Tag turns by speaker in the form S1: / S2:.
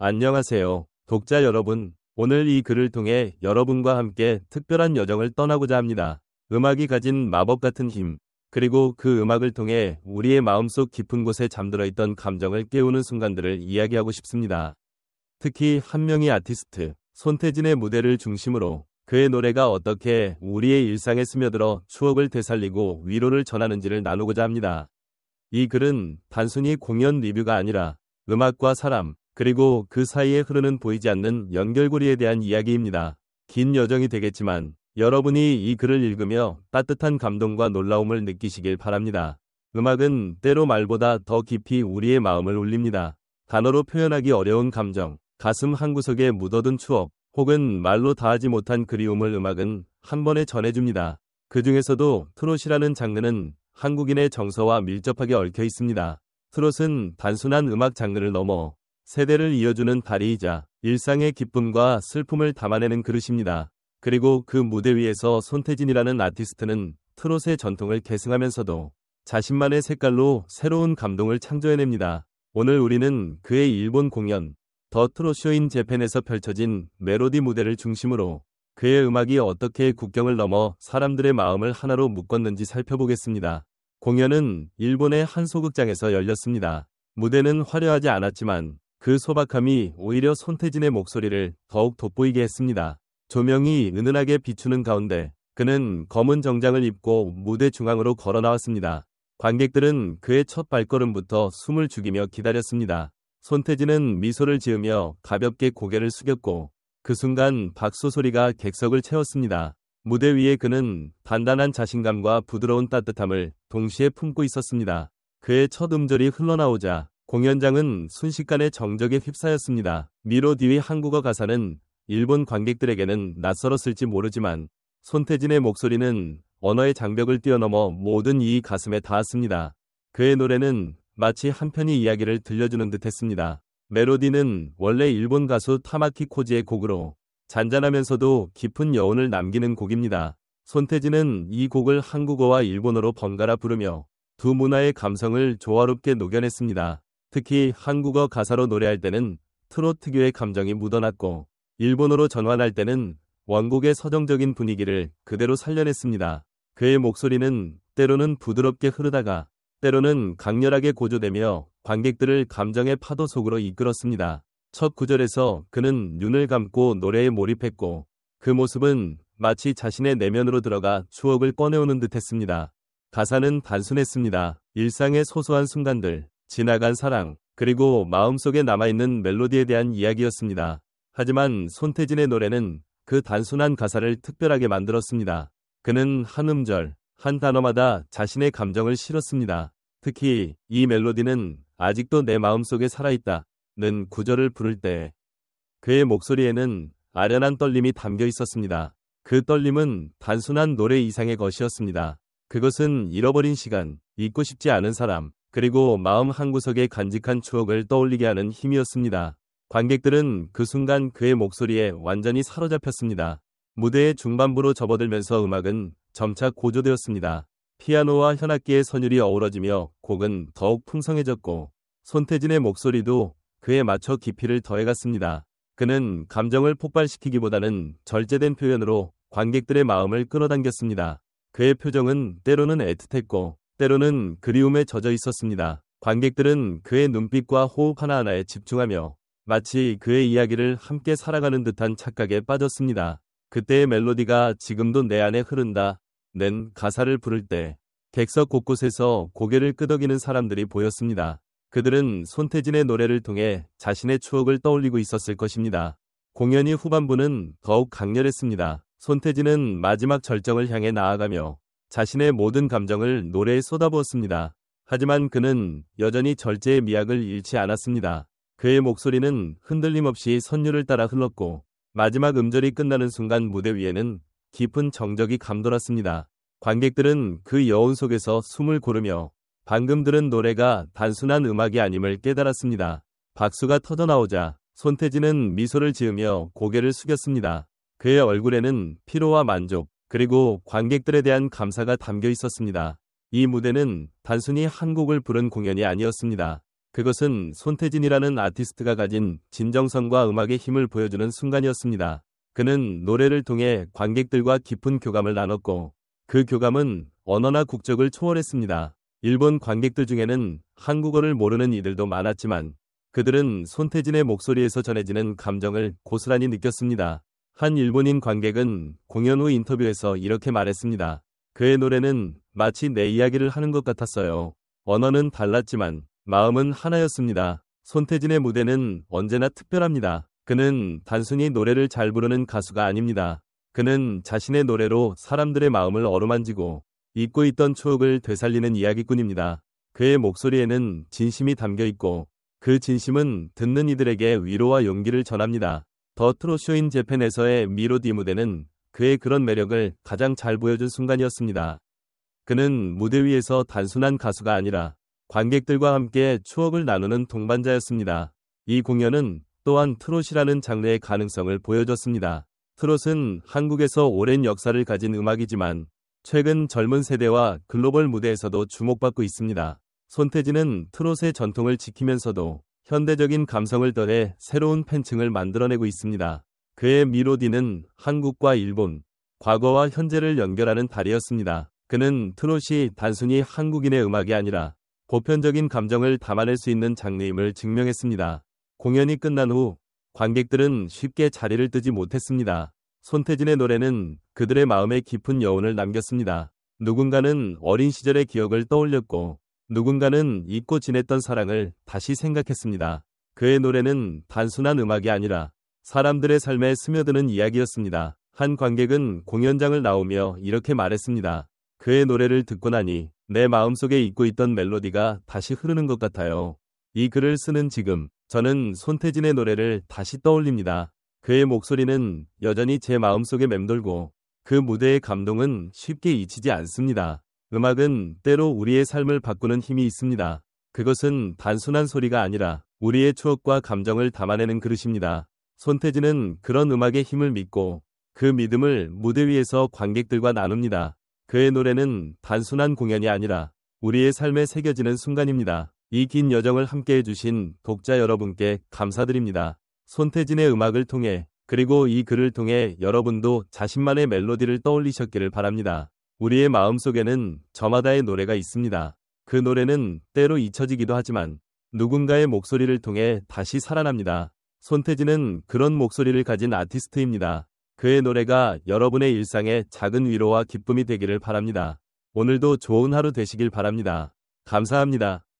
S1: 안녕하세요, 독자 여러분. 오늘 이 글을 통해 여러분과 함께 특별한 여정을 떠나고자 합니다. 음악이 가진 마법 같은 힘, 그리고 그 음악을 통해 우리의 마음속 깊은 곳에 잠들어 있던 감정을 깨우는 순간들을 이야기하고 싶습니다. 특히 한 명의 아티스트, 손태진의 무대를 중심으로 그의 노래가 어떻게 우리의 일상에 스며들어 추억을 되살리고 위로를 전하는지를 나누고자 합니다. 이 글은 단순히 공연 리뷰가 아니라 음악과 사람, 그리고 그 사이에 흐르는 보이지 않는 연결고리에 대한 이야기입니다. 긴 여정이 되겠지만 여러분이 이 글을 읽으며 따뜻한 감동과 놀라움을 느끼시길 바랍니다. 음악은 때로 말보다 더 깊이 우리의 마음을 울립니다. 단어로 표현하기 어려운 감정, 가슴 한구석에 묻어둔 추억, 혹은 말로 다하지 못한 그리움을 음악은 한 번에 전해줍니다. 그 중에서도 트롯이라는 장르는 한국인의 정서와 밀접하게 얽혀 있습니다. 트롯은 단순한 음악 장르를 넘어 세대를 이어주는 다리이자 일상의 기쁨과 슬픔을 담아내는 그릇입니다. 그리고 그 무대 위에서 손태진이라는 아티스트는 트롯의 전통을 계승하면서도 자신만의 색깔로 새로운 감동을 창조해냅니다. 오늘 우리는 그의 일본 공연, 더 트롯쇼 인 재팬에서 펼쳐진 멜로디 무대를 중심으로 그의 음악이 어떻게 국경을 넘어 사람들의 마음을 하나로 묶었는지 살펴보겠습니다. 공연은 일본의 한 소극장에서 열렸습니다. 무대는 화려하지 않았지만 그 소박함이 오히려 손태진의 목소리를 더욱 돋보이게 했습니다. 조명이 은은하게 비추는 가운데 그는 검은 정장을 입고 무대 중앙으로 걸어 나왔습니다. 관객들은 그의 첫 발걸음부터 숨을 죽이며 기다렸습니다. 손태진은 미소를 지으며 가볍게 고개를 숙였고 그 순간 박수 소리가 객석을 채웠습니다. 무대 위에 그는 단단한 자신감과 부드러운 따뜻함을 동시에 품고 있었습니다. 그의 첫 음절이 흘러나오자 공연장은 순식간에 정적에 휩싸였습니다. 멜로디의 한국어 가사는 일본 관객들에게는 낯설었을지 모르지만 손태진의 목소리는 언어의 장벽을 뛰어넘어 모든 이의 가슴에 닿았습니다. 그의 노래는 마치 한 편의 이야기를 들려주는 듯했습니다. 멜로디는 원래 일본 가수 타마키 코지의 곡으로 잔잔하면서도 깊은 여운을 남기는 곡입니다. 손태진은 이 곡을 한국어와 일본어로 번갈아 부르며 두 문화의 감성을 조화롭게 녹여냈습니다. 특히 한국어 가사로 노래할 때는 트롯 특유의 감정이 묻어났고 일본어로 전환할 때는 원곡의 서정적인 분위기를 그대로 살려냈습니다. 그의 목소리는 때로는 부드럽게 흐르다가 때로는 강렬하게 고조되며 관객들을 감정의 파도 속으로 이끌었습니다. 첫 구절에서 그는 눈을 감고 노래에 몰입했고 그 모습은 마치 자신의 내면으로 들어가 추억을 꺼내오는 듯했습니다. 가사는 단순했습니다. 일상의 소소한 순간들, 지나간 사랑, 그리고 마음속에 남아있는 멜로디에 대한 이야기였습니다. 하지만 손태진의 노래는 그 단순한 가사를 특별하게 만들었습니다. 그는 한 음절, 한 단어마다 자신의 감정을 실었습니다. 특히 이 멜로디는 아직도 내 마음속에 살아있다 는 구절을 부를 때 그의 목소리에는 아련한 떨림이 담겨 있었습니다. 그 떨림은 단순한 노래 이상의 것이었습니다. 그것은 잃어버린 시간, 잊고 싶지 않은 사람, 그리고 마음 한구석에 간직한 추억을 떠올리게 하는 힘이었습니다. 관객들은 그 순간 그의 목소리에 완전히 사로잡혔습니다. 무대의 중반부로 접어들면서 음악은 점차 고조되었습니다. 피아노와 현악기의 선율이 어우러지며 곡은 더욱 풍성해졌고 손태진의 목소리도 그에 맞춰 깊이를 더해갔습니다. 그는 감정을 폭발시키기보다는 절제된 표현으로 관객들의 마음을 끌어당겼습니다. 그의 표정은 때로는 애틋했고 때로는 그리움에 젖어 있었습니다. 관객들은 그의 눈빛과 호흡 하나하나에 집중하며 마치 그의 이야기를 함께 살아가는 듯한 착각에 빠졌습니다. 그때의 멜로디가 지금도 내 안에 흐른다 는 가사를 부를 때 객석 곳곳에서 고개를 끄덕이는 사람들이 보였습니다. 그들은 손태진의 노래를 통해 자신의 추억을 떠올리고 있었을 것입니다. 공연이 후반부는 더욱 강렬했습니다. 손태진은 마지막 절정을 향해 나아가며 자신의 모든 감정을 노래에 쏟아부었습니다. 하지만 그는 여전히 절제의 미학을 잃지 않았습니다. 그의 목소리는 흔들림 없이 선율을 따라 흘렀고 마지막 음절이 끝나는 순간 무대 위에는 깊은 정적이 감돌았습니다. 관객들은 그 여운 속에서 숨을 고르며 방금 들은 노래가 단순한 음악이 아님을 깨달았습니다. 박수가 터져나오자 손태진은 미소를 지으며 고개를 숙였습니다. 그의 얼굴에는 피로와 만족, 그리고 관객들에 대한 감사가 담겨 있었습니다. 이 무대는 단순히 한 곡을 부른 공연이 아니었습니다. 그것은 손태진이라는 아티스트가 가진 진정성과 음악의 힘을 보여주는 순간이었습니다. 그는 노래를 통해 관객들과 깊은 교감을 나눴고 그 교감은 언어나 국적을 초월했습니다. 일본 관객들 중에는 한국어를 모르는 이들도 많았지만 그들은 손태진의 목소리에서 전해지는 감정을 고스란히 느꼈습니다. 한 일본인 관객은 공연 후 인터뷰에서 이렇게 말했습니다. 그의 노래는 마치 내 이야기를 하는 것 같았어요. 언어는 달랐지만 마음은 하나였습니다. 손태진의 무대는 언제나 특별합니다. 그는 단순히 노래를 잘 부르는 가수가 아닙니다. 그는 자신의 노래로 사람들의 마음을 어루만지고 잊고 있던 추억을 되살리는 이야기꾼입니다. 그의 목소리에는 진심이 담겨 있고 그 진심은 듣는 이들에게 위로와 용기를 전합니다. 더 트롯쇼인 재팬에서의 미로디 무대는 그의 그런 매력을 가장 잘 보여준 순간이었습니다. 그는 무대 위에서 단순한 가수가 아니라 관객들과 함께 추억을 나누는 동반자였습니다. 이 공연은 또한 트롯이라는 장르의 가능성을 보여줬습니다. 트롯은 한국에서 오랜 역사를 가진 음악이지만 최근 젊은 세대와 글로벌 무대에서도 주목받고 있습니다. 손태진은 트롯의 전통을 지키면서도 현대적인 감성을 더해 새로운 팬층을 만들어내고 있습니다. 그의 미로디는 한국과 일본, 과거와 현재를 연결하는 다리였습니다. 그는 트롯이 단순히 한국인의 음악이 아니라 보편적인 감정을 담아낼 수 있는 장르임을 증명했습니다. 공연이 끝난 후 관객들은 쉽게 자리를 뜨지 못했습니다. 손태진의 노래는 그들의 마음에 깊은 여운을 남겼습니다. 누군가는 어린 시절의 기억을 떠올렸고 누군가는 잊고 지냈던 사랑을 다시 생각했습니다. 그의 노래는 단순한 음악이 아니라 사람들의 삶에 스며드는 이야기였습니다. 한 관객은 공연장을 나오며 이렇게 말했습니다. 그의 노래를 듣고 나니 내 마음속에 잊고 있던 멜로디가 다시 흐르는 것 같아요. 이 글을 쓰는 지금 저는 손태진의 노래를 다시 떠올립니다. 그의 목소리는 여전히 제 마음속에 맴돌고 그 무대의 감동은 쉽게 잊히지 않습니다. 음악은 때로 우리의 삶을 바꾸는 힘이 있습니다. 그것은 단순한 소리가 아니라 우리의 추억과 감정을 담아내는 그릇입니다. 손태진은 그런 음악의 힘을 믿고 그 믿음을 무대 위에서 관객들과 나눕니다. 그의 노래는 단순한 공연이 아니라 우리의 삶에 새겨지는 순간입니다. 이 긴 여정을 함께해 주신 독자 여러분께 감사드립니다. 손태진의 음악을 통해 그리고 이 글을 통해 여러분도 자신만의 멜로디를 떠올리셨기를 바랍니다. 우리의 마음속에는 저마다의 노래가 있습니다. 그 노래는 때로 잊혀지기도 하지만 누군가의 목소리를 통해 다시 살아납니다. 손태진은 그런 목소리를 가진 아티스트입니다. 그의 노래가 여러분의 일상에 작은 위로와 기쁨이 되기를 바랍니다. 오늘도 좋은 하루 되시길 바랍니다. 감사합니다.